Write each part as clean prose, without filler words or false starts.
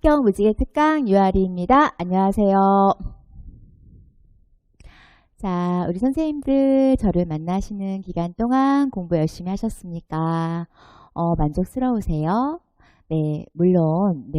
학경 무지개 특강 유아리입니다. 안녕하세요. 자, 우리 선생님들 저를 만나시는 기간 동안 공부 열심히 하셨습니까? 만족스러우세요? 네, 물론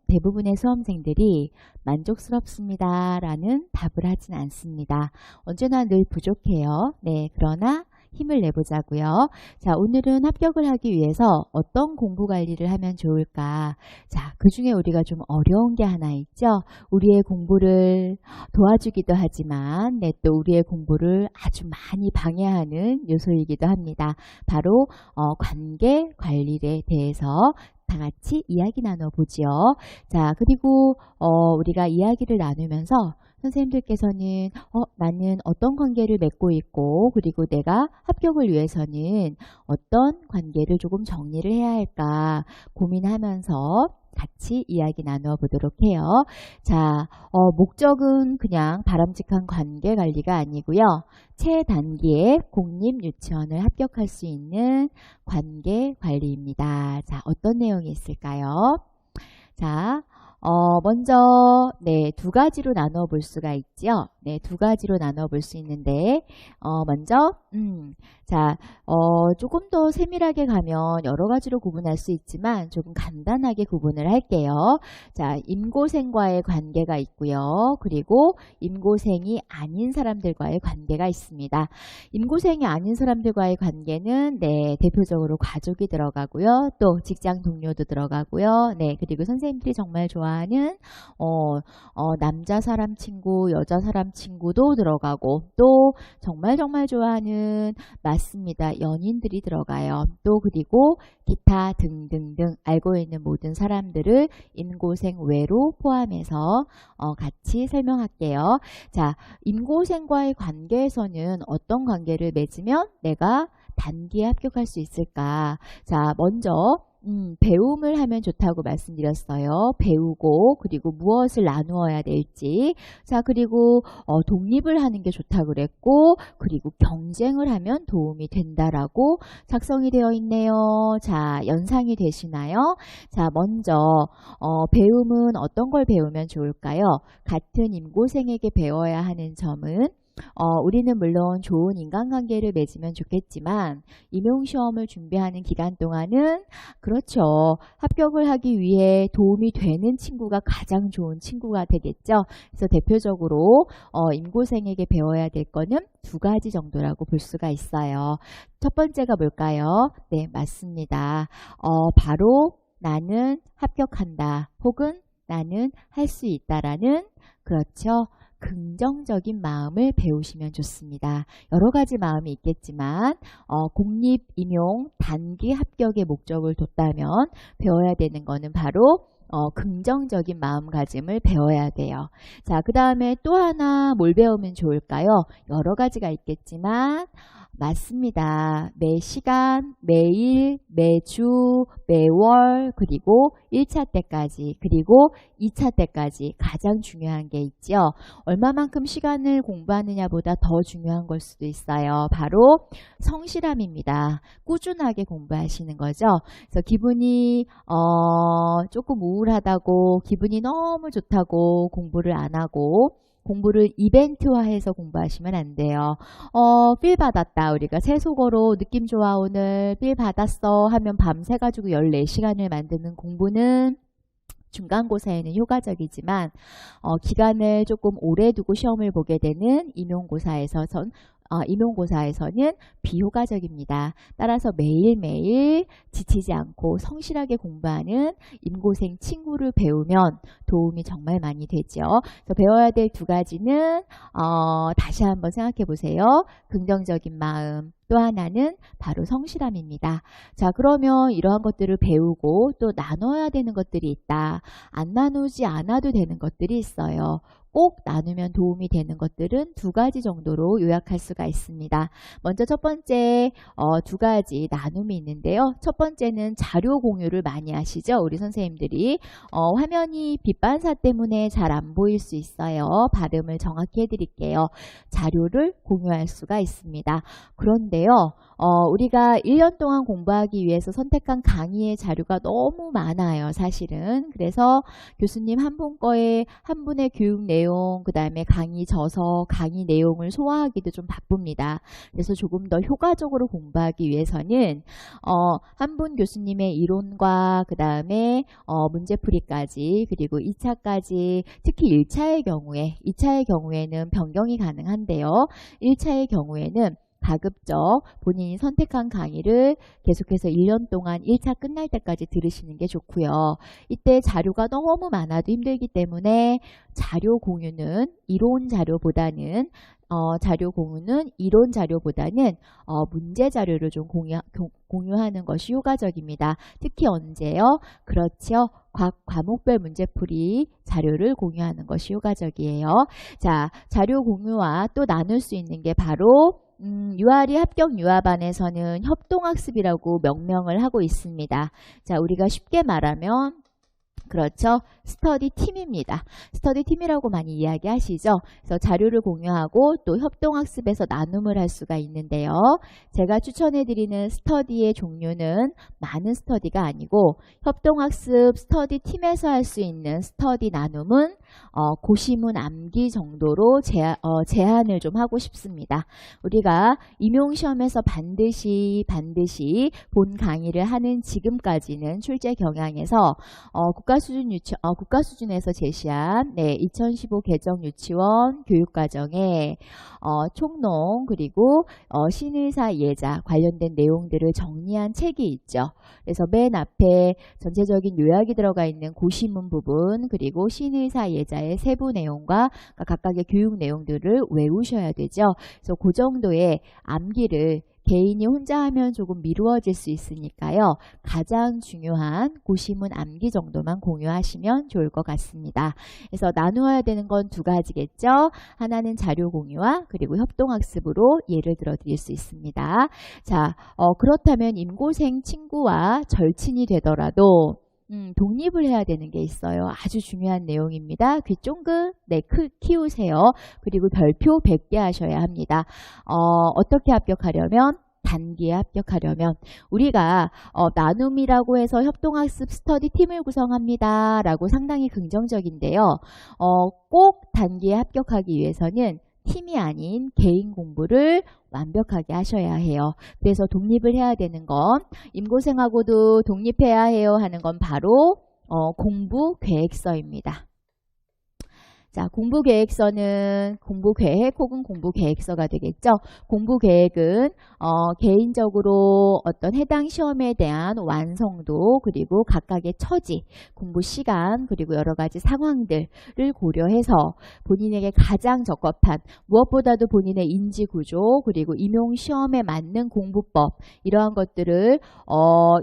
대부분의 수험생들이 만족스럽습니다 라는 답을 하진 않습니다. 언제나 늘 부족해요. 네, 그러나 힘을 내보자고요. 자, 오늘은 합격을 하기 위해서 어떤 공부 관리를 하면 좋을까? 자, 그 중에 우리가 좀 어려운 게 하나 있죠. 우리의 공부를 도와주기도 하지만 또 우리의 공부를 아주 많이 방해하는 요소이기도 합니다. 바로 관계 관리에 대해서 다 같이 이야기 나눠보지요. 자, 그리고 우리가 이야기를 나누면서 선생님들께서는 나는 어떤 관계를 맺고 있고 그리고 내가 합격을 위해서는 어떤 관계를 조금 정리를 해야 할까 고민하면서 같이 이야기 나누어 보도록 해요. 자, 목적은 그냥 바람직한 관계 관리가 아니고요. 최단기에 공립유치원을 합격할 수 있는 관계 관리입니다. 자, 어떤 내용이 있을까요? 자, 먼저 두 가지로 나눠 볼 수가 있죠. 네, 두 가지로 나눠 볼 수 있는데 먼저 자, 조금 더 세밀하게 가면 여러 가지로 구분할 수 있지만 조금 간단하게 구분을 할게요. 자, 임고생과의 관계가 있고요. 그리고 임고생이 아닌 사람들과의 관계가 있습니다. 임고생이 아닌 사람들과의 관계는 대표적으로 가족이 들어가고요. 또 직장 동료도 들어가고요. 네, 그리고 선생님들이 정말 좋아하는 남자 사람 친구, 여자 사람 친구도 들어가고 또 정말 좋아하는 맞습니다. 연인들이 들어가요. 또 그리고 기타 등등등 알고 있는 모든 사람들을 임고생 외로 포함해서 같이 설명할게요. 자, 임고생과의 관계에서는 어떤 관계를 맺으면 내가 단기에 합격할 수 있을까? 자, 먼저 배움을 하면 좋다고 말씀드렸어요. 배우고 그리고 무엇을 나누어야 될지. 자, 그리고 독립을 하는 게 좋다고 그랬고 그리고 경쟁을 하면 도움이 된다라고 작성이 되어 있네요. 자, 연상이 되시나요? 자, 먼저 배움은 어떤 걸 배우면 좋을까요? 같은 임고생에게 배워야 하는 점은 우리는 물론 좋은 인간관계를 맺으면 좋겠지만 임용시험을 준비하는 기간 동안은 그렇죠. 합격을 하기 위해 도움이 되는 친구가 가장 좋은 친구가 되겠죠. 그래서 대표적으로 임고생에게 배워야 될 거는 두 가지 정도라고 볼 수가 있어요. 첫 번째가 뭘까요? 네, 맞습니다. 바로 나는 합격한다 혹은 나는 할 수 있다라는 그렇죠. 긍정적인 마음을 배우시면 좋습니다. 여러 가지 마음이 있겠지만 공립 임용 단기 합격의 목적을 뒀다면 배워야 되는 거는 바로 긍정적인 마음가짐을 배워야 돼요. 자, 그 다음에 또 하나 뭘 배우면 좋을까요? 여러 가지가 있겠지만 맞습니다. 매 시간, 매일, 매주, 매월, 그리고 1차 때까지, 그리고 2차 때까지 가장 중요한 게 있죠. 얼마만큼 시간을 공부하느냐보다 더 중요한 걸 수도 있어요. 바로 성실함입니다. 꾸준하게 공부하시는 거죠. 그래서 기분이 조금 우울하다고, 기분이 너무 좋다고 공부를 안 하고 공부를 이벤트화해서 공부하시면 안 돼요. 필 받았다. 우리가 세속어로 느낌 좋아 오늘 필 받았어 하면 밤새가지고 14시간을 만드는 공부는 중간고사에는 효과적이지만 기간을 조금 오래 두고 시험을 보게 되는 임용고사에서는 비효과적입니다. 따라서 매일매일 지치지 않고 성실하게 공부하는 임고생 친구를 배우면 도움이 정말 많이 되죠. 그래서 배워야 될 두 가지는 다시 한번 생각해 보세요. 긍정적인 마음, 또 하나는 바로 성실함입니다. 자, 그러면 이러한 것들을 배우고 또 나눠야 되는 것들이 있다. 안 나누지 않아도 되는 것들이 있어요. 꼭 나누면 도움이 되는 것들은 두 가지 정도로 요약할 수가 있습니다. 먼저 첫 번째 두 가지 나눔이 있는데요. 첫 번째는 자료 공유를 많이 하시죠. 우리 선생님들이 화면이 빛 반사 때문에 잘 안 보일 수 있어요. 발음을 정확히 해드릴게요. 자료를 공유할 수가 있습니다. 그런데요. 우리가 1년 동안 공부하기 위해서 선택한 강의의 자료가 너무 많아요. 사실은. 그래서 교수님 한 분 거에 한 분의 교육 내용, 그 다음에 강의 저서, 강의 내용을 소화하기도 좀 바쁩니다. 그래서 조금 더 효과적으로 공부하기 위해서는 한 분 교수님의 이론과 그 다음에 문제풀이까지 그리고 2차까지 특히 1차의 경우에는 변경이 가능한데요. 1차의 경우에는 가급적 본인이 선택한 강의를 계속해서 1년 동안 1차 끝날 때까지 들으시는 게 좋고요. 이때 자료가 너무 많아도 힘들기 때문에 자료 공유는 이론 자료보다는 문제 자료를 좀 공유하는 것이 효과적입니다. 특히 언제요? 그렇죠. 각 과목별 문제풀이 자료를 공유하는 것이 효과적이에요. 자, 자료 공유와 또 나눌 수 있는 게 바로 유아리 합격 유아반에서는 협동학습이라고 명명을 하고 있습니다. 자, 우리가 쉽게 말하면 그렇죠. 스터디 팀입니다. 스터디 팀이라고 많이 이야기하시죠. 그래서 자료를 공유하고 또 협동학습에서 나눔을 할 수가 있는데요. 제가 추천해드리는 스터디의 종류는 많은 스터디가 아니고 협동학습 스터디 팀에서 할 수 있는 스터디 나눔은 고시문 암기 정도로 제한을 좀 하고 싶습니다. 우리가 임용시험에서 반드시 본 강의를 하는 지금까지는 출제 경향에서 국가 수준에서 제시한 2015 개정 유치원 교육과정에 총농 그리고 신의사 예자 관련된 내용들을 정리한 책이 있죠. 그래서 맨 앞에 전체적인 요약이 들어가 있는 고시문 부분 그리고 신의사 예자의 세부 내용과 각각의 교육 내용들을 외우셔야 되죠. 그래서 그 정도의 암기를 개인이 혼자 하면 조금 미루어질 수 있으니까요. 가장 중요한 고시문 암기 정도만 공유하시면 좋을 것 같습니다. 그래서 나누어야 되는 건 두 가지겠죠. 하나는 자료 공유와 그리고 협동학습으로 예를 들어 드릴 수 있습니다. 자, 그렇다면 임고생 친구와 절친이 되더라도 독립을 해야 되는 게 있어요. 아주 중요한 내용입니다. 귀 쫑긋 키우세요. 그리고 별표 100개 하셔야 합니다. 어떻게 합격하려면? 단기에 합격하려면 우리가 나눔이라고 해서 협동학습 스터디 팀을 구성합니다. 라고 상당히 긍정적인데요. 꼭 단기에 합격하기 위해서는 팀이 아닌 개인 공부를 완벽하게 하셔야 해요. 그래서 독립을 해야 되는 건 임고생하고도 독립해야 해요 하는 건 바로 공부 계획서입니다. 자, 공부 계획서는 공부 계획 혹은 공부 계획서가 되겠죠. 공부 계획은 개인적으로 어떤 해당 시험에 대한 완성도 그리고 각각의 처지, 공부 시간 그리고 여러 가지 상황들을 고려해서 본인에게 가장 적합한 무엇보다도 본인의 인지 구조 그리고 임용 시험에 맞는 공부법 이러한 것들을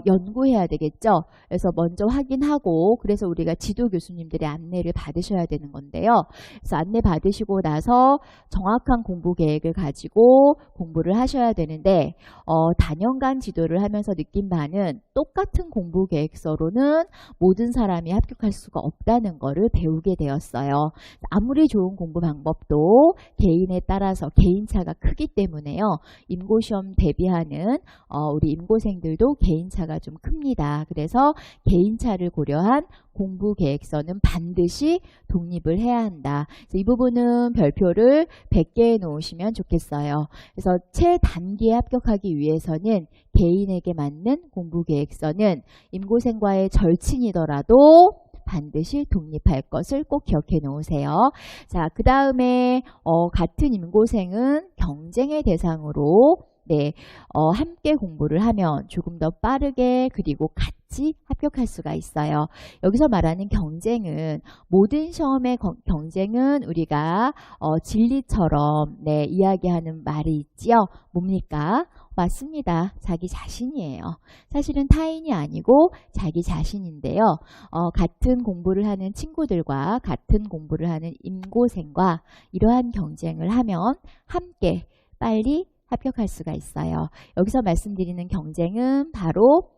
연구해야 되겠죠. 그래서 먼저 확인하고 그래서 우리가 지도 교수님들의 안내를 받으셔야 되는 건데요. 그래서 안내 받으시고 나서 정확한 공부 계획을 가지고 공부를 하셔야 되는데 단연간 지도를 하면서 느낀 바는 똑같은 공부 계획서로는 모든 사람이 합격할 수가 없다는 것을 배우게 되었어요. 아무리 좋은 공부 방법도 개인에 따라서 개인차가 크기 때문에요. 임고시험 대비하는 우리 임고생들도 개인차가 좀 큽니다. 그래서 개인차를 고려한 공부 계획서는 반드시 독립을 해야 한다. 그래서 이 부분은 별표를 100개 놓으시면 좋겠어요. 그래서 최단기에 합격하기 위해서는 개인에게 맞는 공부 계획서는 임고생과의 절친이더라도 반드시 독립할 것을 꼭 기억해 놓으세요. 자, 그 다음에 같은 임고생은 경쟁의 대상으로 함께 공부를 하면 조금 더 빠르게 그리고 같이 합격할 수가 있어요. 여기서 말하는 경쟁은 모든 시험의 경쟁은 우리가 진리처럼 이야기하는 말이 있지요. 뭡니까? 맞습니다. 자기 자신이에요. 사실은 타인이 아니고 자기 자신인데요. 같은 공부를 하는 친구들과 같은 공부를 하는 임고생과 이러한 경쟁을 하면 함께 빨리 합격할 수가 있어요. 여기서 말씀드리는 경쟁은 바로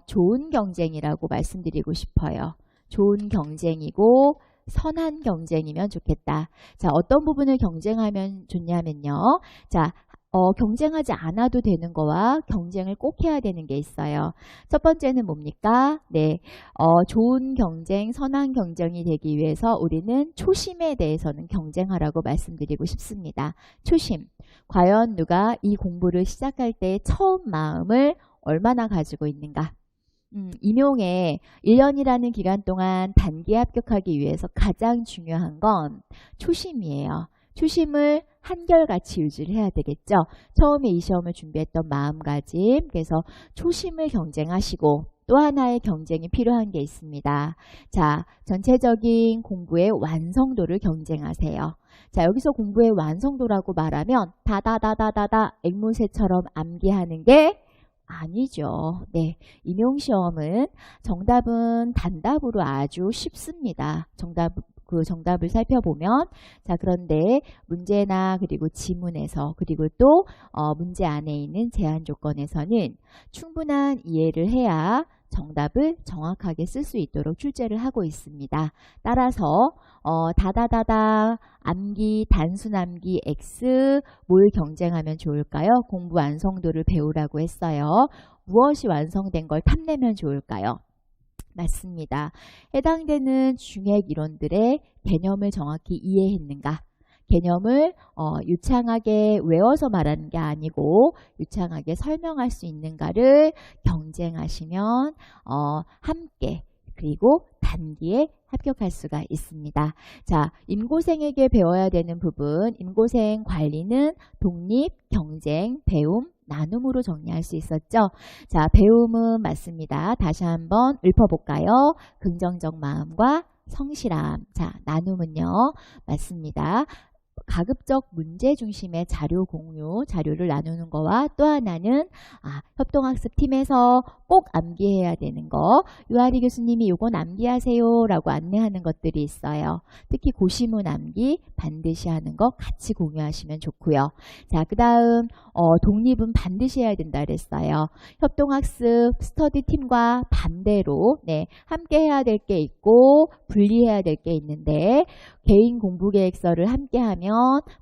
좋은 경쟁이라고 말씀드리고 싶어요. 좋은 경쟁이고 선한 경쟁이면 좋겠다. 자, 어떤 부분을 경쟁하면 좋냐면요. 자, 경쟁하지 않아도 되는 거와 경쟁을 꼭 해야 되는 게 있어요. 첫 번째는 뭡니까? 네, 좋은 경쟁, 선한 경쟁이 되기 위해서 우리는 초심에 대해서는 경쟁하라고 말씀드리고 싶습니다. 초심. 과연 누가 이 공부를 시작할 때 처음 마음을 얼마나 가지고 있는가? 임용에 1년이라는 기간 동안 단기에 합격하기 위해서 가장 중요한 건 초심이에요. 초심을 한결같이 유지를 해야 되겠죠. 처음에 이 시험을 준비했던 마음가짐, 그래서 초심을 경쟁하시고 또 하나의 경쟁이 필요한 게 있습니다. 자, 전체적인 공부의 완성도를 경쟁하세요. 자, 여기서 공부의 완성도라고 말하면 다다다다다다 앵무새처럼 암기하는 게 아니죠. 네, 임용시험은 정답은 단답으로 아주 쉽습니다. 정답을 살펴보면 자, 그런데 문제나 그리고 지문에서 그리고 또 문제 안에 있는 제한 조건에서는 충분한 이해를 해야 정답을 정확하게 쓸 수 있도록 출제를 하고 있습니다. 따라서 다다다다 암기, 단순 암기 X 뭘 경쟁하면 좋을까요? 공부 완성도를 배우라고 했어요. 무엇이 완성된 걸 탐내면 좋을까요? 맞습니다. 해당되는 중핵 이론들의 개념을 정확히 이해했는가? 개념을 유창하게 외워서 말하는 게 아니고 유창하게 설명할 수 있는가를 경쟁하시면 함께 그리고 단기에 합격할 수가 있습니다. 자, 임고생에게 배워야 되는 부분, 임고생 관리는 독립, 경쟁, 배움, 나눔으로 정리할 수 있었죠. 자, 배움은 맞습니다. 다시 한번 읊어볼까요? 긍정적 마음과 성실함. 자, 나눔은요. 맞습니다. 가급적 문제 중심의 자료 공유, 자료를 나누는 거와 또 하나는 협동학습팀에서 꼭 암기해야 되는 거. 유아리 교수님이 요건 암기하세요 라고 안내하는 것들이 있어요. 특히 고시문 암기 반드시 하는 거 같이 공유하시면 좋고요. 자, 그 다음 독립은 반드시 해야 된다 그랬어요. 협동학습 스터디팀과 반대로 네, 함께 해야 될 게 있고 분리해야 될 게 있는데 개인 공부계획서를 함께하면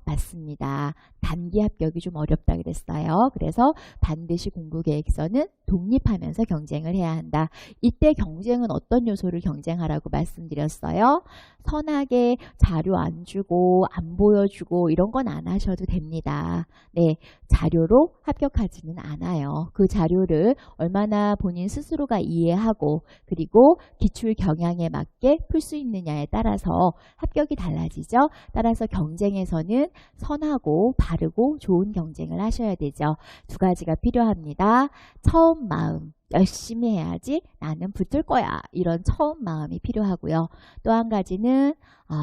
맞습니다. 단기 합격이 좀 어렵다 그랬어요. 그래서 반드시 공부계획서는 독립하면서 경쟁을 해야 한다. 이때 경쟁은 어떤 요소를 경쟁하라고 말씀드렸어요? 선하게 자료 안 주고 안 보여주고 이런 건 안 하셔도 됩니다. 네, 자료로 합격하지는 않아요. 그 자료를 얼마나 본인 스스로가 이해하고 그리고 기출 경향에 맞게 풀 수 있느냐에 따라서 합격이 달라지죠. 따라서 경쟁에서는 선하고 바르고 좋은 경쟁을 하셔야 되죠. 두 가지가 필요합니다. 처음 마음, 열심히 해야지 나는 붙을 거야. 이런 처음 마음이 필요하고요. 또 한 가지는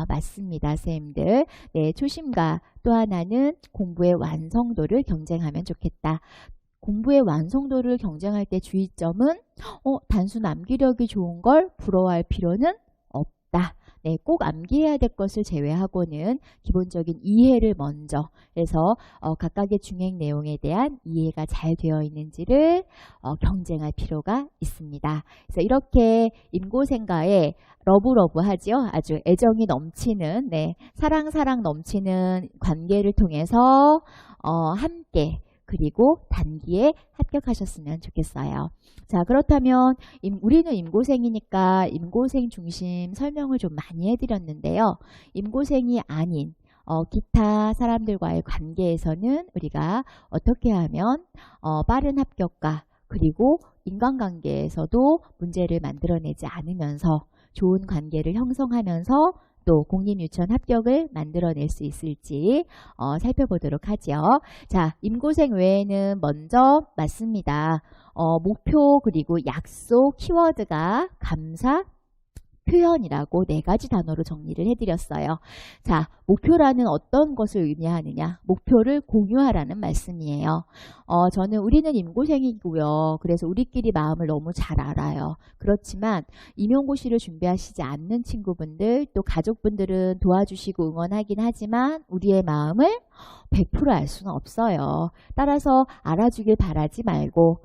맞습니다. 선생님들. 네, 초심과 또 하나는 공부의 완성도를 경쟁하면 좋겠다. 공부의 완성도를 경쟁할 때 주의점은 단순 암기력이 좋은 걸 부러워할 필요는 없다. 네, 꼭 암기해야 될 것을 제외하고는 기본적인 이해를 먼저 해서 각각의 중핵 내용에 대한 이해가 잘 되어 있는지를 경쟁할 필요가 있습니다. 그래서 이렇게 임고생과의 러브러브하죠. 아주 애정이 넘치는 네, 사랑 넘치는 관계를 통해서 함께 그리고 단기에 합격하셨으면 좋겠어요. 자, 그렇다면 우리는 임고생이니까 임고생 중심 설명을 좀 많이 해드렸는데요. 임고생이 아닌 기타 사람들과의 관계에서는 우리가 어떻게 하면 빠른 합격과 그리고 인간관계에서도 문제를 만들어내지 않으면서 좋은 관계를 형성하면서 또 공립유치원 합격을 만들어낼 수 있을지 살펴보도록 하죠. 자, 임고생 외에는 먼저 맞습니다. 목표 그리고 약속 키워드가 감사, 표현이라고 4가지 단어로 정리를 해드렸어요. 자, 목표라는 어떤 것을 의미하느냐? 목표를 공유하라는 말씀이에요. 우리는 임고생이고요. 그래서 우리끼리 마음을 너무 잘 알아요. 그렇지만 임용고시를 준비하시지 않는 친구분들, 또 가족분들은 도와주시고 응원하긴 하지만 우리의 마음을 100% 알 수는 없어요. 따라서 알아주길 바라지 말고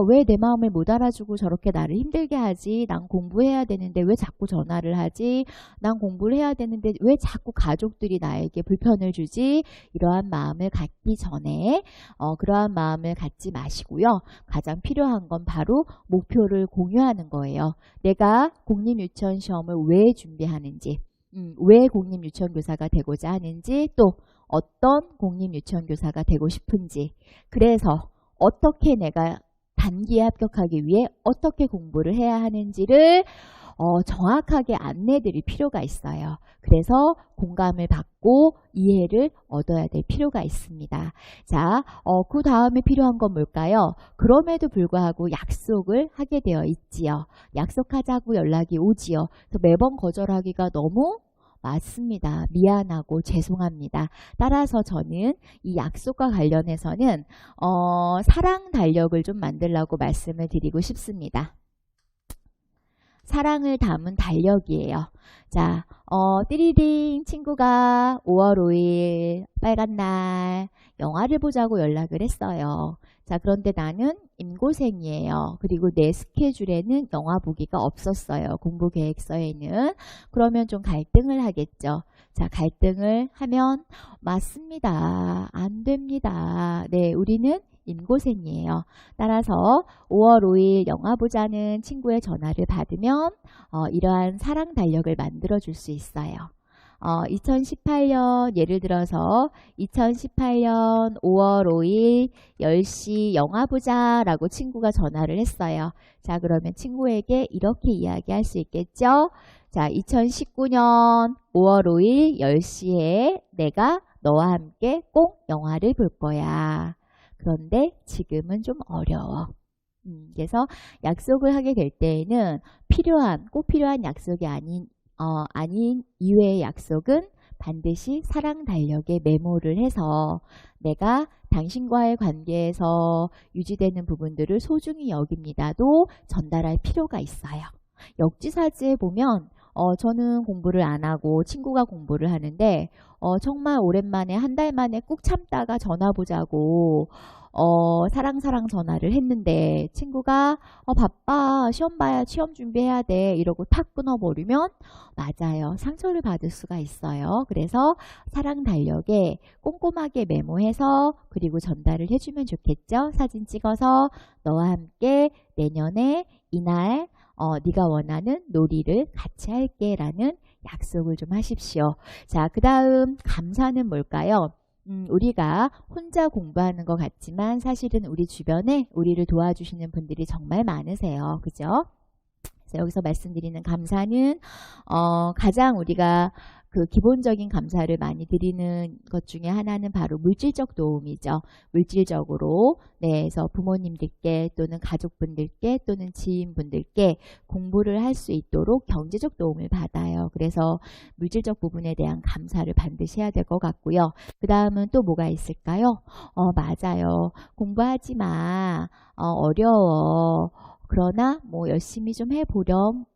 왜 내 마음을 못 알아주고 저렇게 나를 힘들게 하지? 난 공부해야 되는데 왜 자꾸 전화를 하지? 난 공부를 해야 되는데 왜 자꾸 가족들이 나에게 불편을 주지? 이러한 마음을 갖기 전에 그러한 마음을 갖지 마시고요. 가장 필요한 건 바로 목표를 공유하는 거예요. 내가 공립유치원 시험을 왜 준비하는지, 왜 공립유치원교사가 되고자 하는지, 또 어떤 공립유치원교사가 되고 싶은지, 그래서 어떻게 내가 단기에 합격하기 위해 어떻게 공부를 해야 하는지를 정확하게 안내드릴 필요가 있어요. 그래서 공감을 받고 이해를 얻어야 될 필요가 있습니다. 자, 그 다음에 필요한 건 뭘까요? 그럼에도 불구하고 약속을 하게 되어 있지요. 약속하자고 연락이 오지요. 그래서 매번 거절하기가 너무 맞습니다. 미안하고 죄송합니다. 따라서 저는 이 약속과 관련해서는 사랑 달력을 좀 만들라고 말씀을 드리고 싶습니다. 사랑을 담은 달력이에요. 자, 띠리링 친구가 5월 5일 빨간 날 영화를 보자고 연락을 했어요. 자, 그런데 나는 임고생이에요. 그리고 내 스케줄에는 영화 보기가 없었어요. 공부 계획서에는. 그러면 좀 갈등을 하겠죠. 자, 갈등을 하면 맞습니다. 안 됩니다. 네, 우리는 임고생이에요. 따라서 5월 5일 영화 보자는 친구의 전화를 받으면 이러한 사랑 달력을 만들어 줄 수 있어요. 2018년 예를 들어서 2018년 5월 5일 10시 영화 보자 라고 친구가 전화를 했어요. 자, 그러면 친구에게 이렇게 이야기할 수 있겠죠. 자, 2019년 5월 5일 10시에 내가 너와 함께 꼭 영화를 볼 거야. 그런데 지금은 좀 어려워. 그래서 약속을 하게 될 때에는 꼭 필요한 약속이 아닌 이외의 약속은 반드시 사랑 달력에 메모를 해서 내가 당신과의 관계에서 유지되는 부분들을 소중히 여깁니다도 전달할 필요가 있어요. 역지사지에 보면 저는 공부를 안 하고 친구가 공부를 하는데 정말 오랜만에 한 달 만에 꾹 참다가 전화 보자고 사랑 전화를 했는데 친구가 바빠 시험 봐야 시험 준비해야 돼 이러고 탁 끊어버리면 맞아요. 상처를 받을 수가 있어요. 그래서 사랑 달력에 꼼꼼하게 메모해서 그리고 전달을 해주면 좋겠죠. 사진 찍어서 너와 함께 내년에 이날 네가 원하는 놀이를 같이 할게 라는 약속을 좀 하십시오. 자, 그 다음 감사는 뭘까요? 우리가 혼자 공부하는 것 같지만 사실은 우리 주변에 우리를 도와주시는 분들이 정말 많으세요. 그죠? 그래서 여기서 말씀드리는 감사는 가장 우리가 그 기본적인 감사를 많이 드리는 것 중에 하나는 바로 물질적 도움이죠. 물질적으로 그래서 부모님들께 또는 가족분들께 또는 지인분들께 공부를 할 수 있도록 경제적 도움을 받아요. 그래서 물질적 부분에 대한 감사를 반드시 해야 될 것 같고요. 그 다음은 또 뭐가 있을까요? 맞아요. 공부하지 마. 어려워. 그러나 뭐 열심히 좀 해보렴.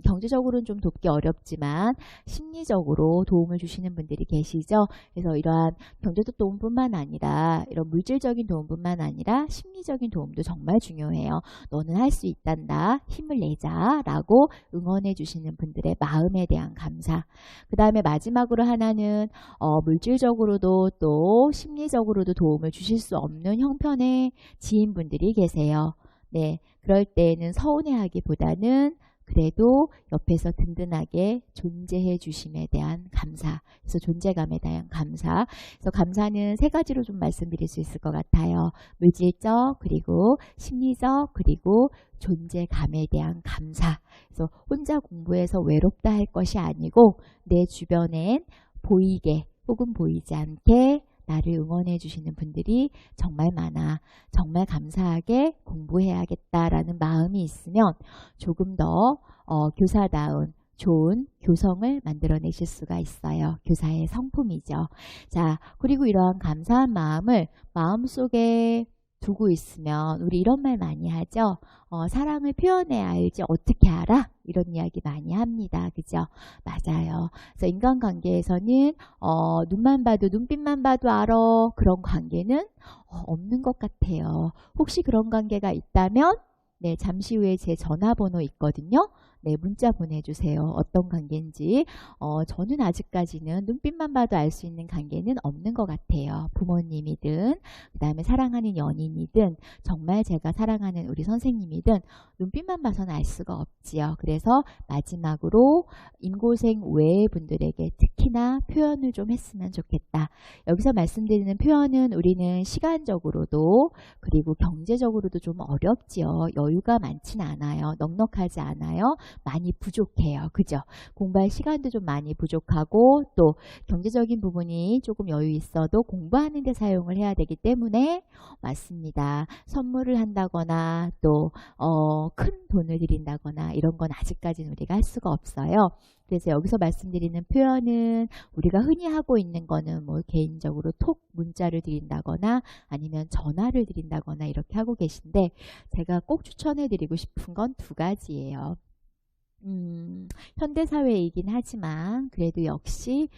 경제적으로는 좀 돕기 어렵지만 심리적으로 도움을 주시는 분들이 계시죠. 그래서 이러한 경제적 도움뿐만 아니라 이런 물질적인 도움뿐만 아니라 심리적인 도움도 정말 중요해요. 너는 할 수 있단다. 힘을 내자 라고 응원해 주시는 분들의 마음에 대한 감사. 그 다음에 마지막으로 하나는 물질적으로도 또 심리적으로도 도움을 주실 수 없는 형편의 지인분들이 계세요. 네, 그럴 때에는 서운해하기보다는 그래도 옆에서 든든하게 존재해 주심에 대한 감사. 그래서 존재감에 대한 감사. 그래서 감사는 3가지로 좀 말씀드릴 수 있을 것 같아요. 물질적, 그리고 심리적, 그리고 존재감에 대한 감사. 그래서 혼자 공부해서 외롭다 할 것이 아니고 내 주변엔 보이게 혹은 보이지 않게 나를 응원해 주시는 분들이 정말 많아. 정말 감사하게 공부해야겠다라는 마음이 있으면 조금 더 교사다운 좋은 교성을 만들어내실 수가 있어요. 교사의 성품이죠. 자, 그리고 이러한 감사한 마음을 마음속에 두고 있으면 우리 이런 말 많이 하죠. 사랑을 표현해야 알지 어떻게 알아? 이런 이야기 많이 합니다. 그죠? 맞아요. 그래서 인간관계에서는 눈만 봐도 눈빛만 봐도 알아. 그런 관계는 없는 것 같아요. 혹시 그런 관계가 있다면 네, 잠시 후에 제 전화번호 있거든요. 네, 문자 보내주세요. 어떤 관계인지. 저는 아직까지는 눈빛만 봐도 알 수 있는 관계는 없는 것 같아요. 부모님이든, 그 다음에 사랑하는 연인이든, 정말 제가 사랑하는 우리 선생님이든, 눈빛만 봐서는 알 수가 없지요. 그래서 마지막으로 인고생 외의 분들에게 특히나 표현을 좀 했으면 좋겠다. 여기서 말씀드리는 표현은 우리는 시간적으로도, 그리고 경제적으로도 좀 어렵지요. 여유가 많지는 않아요. 넉넉하지 않아요. 많이 부족해요. 그죠? 공부할 시간도 좀 많이 부족하고 또 경제적인 부분이 조금 여유 있어도 공부하는 데 사용을 해야 되기 때문에 맞습니다. 선물을 한다거나 또 큰 돈을 드린다거나 이런 건 아직까지는 우리가 할 수가 없어요. 그래서 여기서 말씀드리는 표현은 우리가 흔히 하고 있는 거는 뭐 개인적으로 톡 문자를 드린다거나 아니면 전화를 드린다거나 이렇게 하고 계신데 제가 꼭 추천해 드리고 싶은 건 두 가지예요. 현대사회이긴 하지만 그래도 역시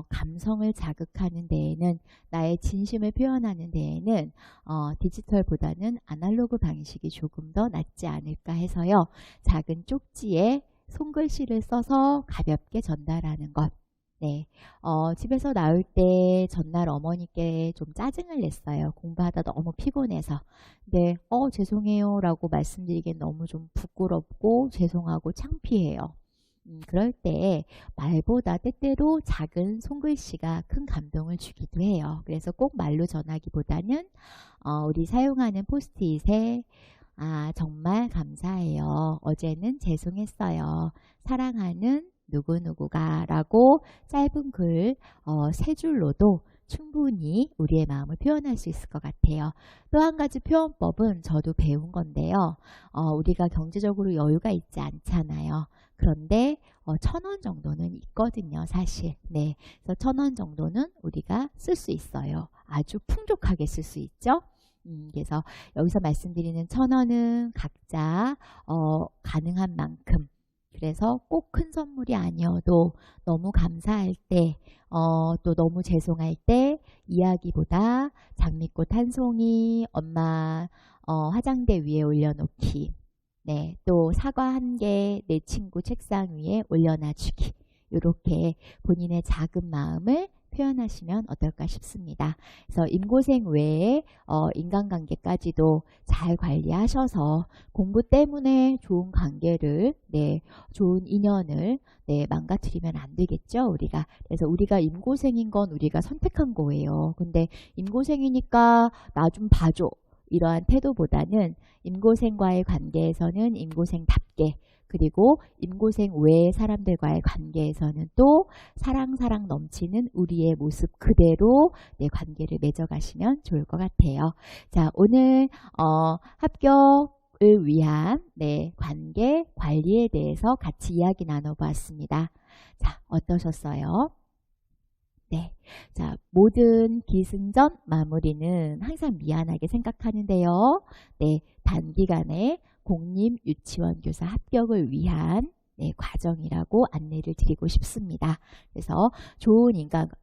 감성을 자극하는 데에는 나의 진심을 표현하는 데에는 디지털보다는 아날로그 방식이 조금 더 낫지 않을까 해서요. 작은 쪽지에 손글씨를 써서 가볍게 전달하는 것. 네, 집에서 나올 때 전날 어머니께 좀 짜증을 냈어요. 공부하다 너무 피곤해서. 네, 죄송해요 라고 말씀드리기엔 너무 좀 부끄럽고 죄송하고 창피해요. 그럴 때 말보다 때때로 작은 손글씨가 큰 감동을 주기도 해요. 그래서 꼭 말로 전하기보다는 우리 사용하는 포스트잇에 정말 감사해요. 어제는 죄송했어요. 사랑하는 누구누구가 라고 짧은 글 세 줄로도 충분히 우리의 마음을 표현할 수 있을 것 같아요. 또 한 가지 표현법은 저도 배운 건데요. 우리가 경제적으로 여유가 있지 않잖아요. 그런데 1,000원 정도는 있거든요. 사실. 네, 그래서 1,000원 정도는 우리가 쓸 수 있어요. 아주 풍족하게 쓸 수 있죠. 그래서 여기서 말씀드리는 1,000원은 각자 가능한 만큼 그래서 꼭 큰 선물이 아니어도 너무 감사할 때, 또 너무 죄송할 때 이야기보다 장미꽃 한 송이, 엄마 화장대 위에 올려놓기, 네, 또 사과 한 개 내 친구 책상 위에 올려놔주기. 이렇게 본인의 작은 마음을 표현하시면 어떨까 싶습니다. 그래서 임고생 외에 인간관계까지도 잘 관리하셔서 공부 때문에 좋은 관계를 좋은 인연을 망가뜨리면 안 되겠죠, 우리가. 그래서 우리가 임고생인 건 우리가 선택한 거예요. 근데 임고생이니까 나 좀 봐줘. 이러한 태도보다는 임고생과의 관계에서는 임고생답게 그리고 임고생 외의 사람들과의 관계에서는 또 사랑 넘치는 우리의 모습 그대로 관계를 맺어가시면 좋을 것 같아요. 자, 오늘 합격을 위한 관계 관리에 대해서 같이 이야기 나눠보았습니다. 자, 어떠셨어요? 네. 자, 모든 기승전 마무리는 항상 미안하게 생각하는데요. 네, 단기간에 공립 유치원 교사 합격을 위한 과정이라고 안내를 드리고 싶습니다. 그래서 좋은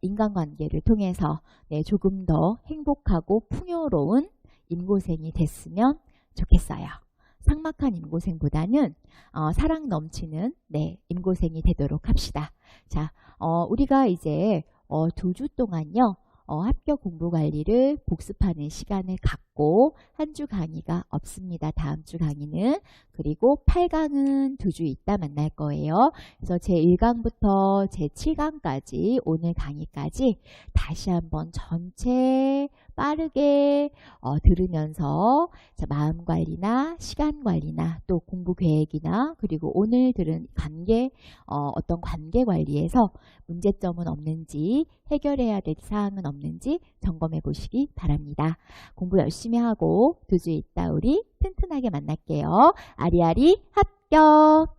인간관계를 통해서 조금 더 행복하고 풍요로운 임고생이 됐으면 좋겠어요. 삭막한 임고생보다는 사랑 넘치는 임고생이 되도록 합시다. 자, 우리가 이제 2주 동안요. 합격 공부 관리를 복습하는 시간을 갖고 한 주 강의가 없습니다. 다음 주 강의는. 그리고 8강은 2주 있다 만날 거예요. 그래서 제1강부터 제7강까지 오늘 강의까지 다시 한번 전체 빠르게 들으면서 마음 관리나 시간 관리나 또 공부 계획이나 그리고 오늘 들은 어떤 관계 관리에서 문제점은 없는지 해결해야 될 사항은 없는지 점검해 보시기 바랍니다. 공부 열심히 하고 2주 있다 우리 튼튼하게 만날게요. 아리아리 합격!